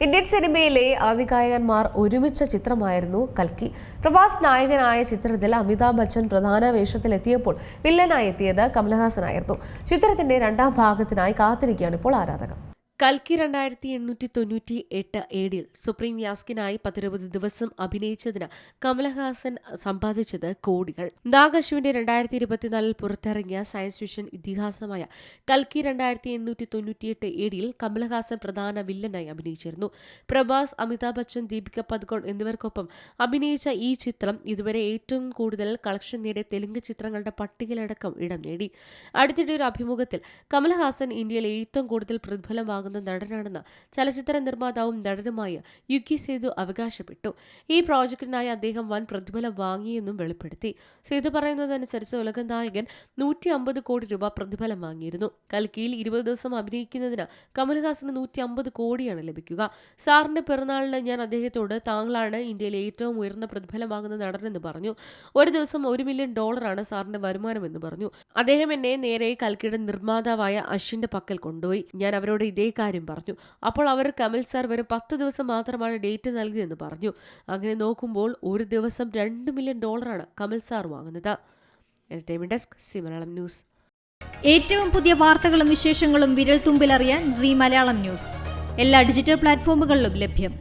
Indian സിനിമയിലെ ആദികായകന്മാർ ഒരുമിച്ച ചിത്രമായിരുന്നു കൽക്കി. പ്രഭാസ് നായകനായ ചിത്രത്തിൽ അമിതാഭ് ബച്ചൻ പ്രധാന വേഷത്തിലെത്തിയപ്പോൾ വില്ലനായി എത്തിയത് കമൽഹാസനായിരുന്നു. ചിത്രത്തിന്റെ രണ്ടാം ഭാഗത്തിനായി കാത്തിരിക്കുകയാണ് ഇപ്പോൾ ആരാധകർ. കൽക്കി 2898 AD സുപ്രീം യാസ്കിനായി 10-20 ദിവസം അഭിനയിച്ചതിന് കമൽഹാസൻ സമ്പാദിച്ചത് കോടികൾ. നാഗ് അശ്വിന്റെ 2024 പുറത്തിറങ്ങിയ സയൻസ് ഫിക്ഷൻ ഇതിഹാസമായ കൽക്കി 2898 AD കമൽഹാസൻ പ്രധാന വില്ലനായി അഭിനയിച്ചിരുന്നു. പ്രഭാസ്, അമിതാഭ് ബച്ചൻ, ദീപിക പദുകോൺ എന്നിവർക്കൊപ്പം അഭിനയിച്ച ഈ ചിത്രം ഇതുവരെ ഏറ്റവും കൂടുതൽ കളക്ഷൻ നേടിയ തെലുങ്ക് ചിത്രങ്ങളുടെ പട്ടികയിലടക്കം ഇടം നേടി. അടുത്തിടെ ഒരു അഭിമുഖത്തിൽ കമൽഹാസൻ ഇന്ത്യയിൽ ഏറ്റവും കൂടുതൽ പ്രതിഫലം നടനാണെന്ന് ചലച്ചിത്ര നിർമ്മാതാവും നടനുമായ യുകി സേതു അവകാശപ്പെട്ടു. ഈ പ്രോജക്റ്റിനായി അദ്ദേഹം വൻ പ്രതിഫലം വാങ്ങിയെന്നും വെളിപ്പെടുത്തി. സേതു പറയുന്നതനുസരിച്ച് ഉലക നായകൻ 150 കോടി രൂപ പ്രതിഫലം വാങ്ങിയിരുന്നു. കൽക്കിയിൽ 20 ദിവസം അഭിനയിക്കുന്നതിന് കമൽഹാസന് 150 കോടിയാണ് ലഭിക്കുക. സാറിന്റെ പിറന്നാളിന് ഞാൻ അദ്ദേഹത്തോട് താങ്കളാണ് ഇന്ത്യയിലെ ഏറ്റവും ഉയർന്ന പ്രതിഫലം വാങ്ങുന്ന നടനെന്ന് പറഞ്ഞു. ഒരു ദിവസം $1 മില്യൺ സാറിന്റെ വരുമാനമെന്ന് പറഞ്ഞു. അദ്ദേഹം എന്നെ നേരെ കൽക്കിയുടെ നിർമ്മാതാവായ അശ്വിന്റെ പക്കൽ കൊണ്ടുപോയി. ഞാൻ അവരോട് ഇതേ കാര്യം പറഞ്ഞു. അപ്പോൾ അവർ കമൽ സാർ വെറും 10 ദിവസം മാത്രമാണ് ഡേറ്റ് നൽകിയതെന്ന് പറഞ്ഞു. അങ്ങനെ നോക്കുമ്പോൾ ഒരു ദിവസം $2 മില്യൺ കമൽ സാർ വാങ്ങുന്നത്. Entertainment desk, C Malayalam news. ഏറ്റവും പുതിയ വാർത്തകളും വിശേഷങ്ങളും വിരൽ തുമ്പിലറിയാൻ സി മലയാളം ന്യൂസ് എല്ലാ ഡിജിറ്റൽ പ്ലാറ്റ്ഫോമുകളിലും ലഭ്യം.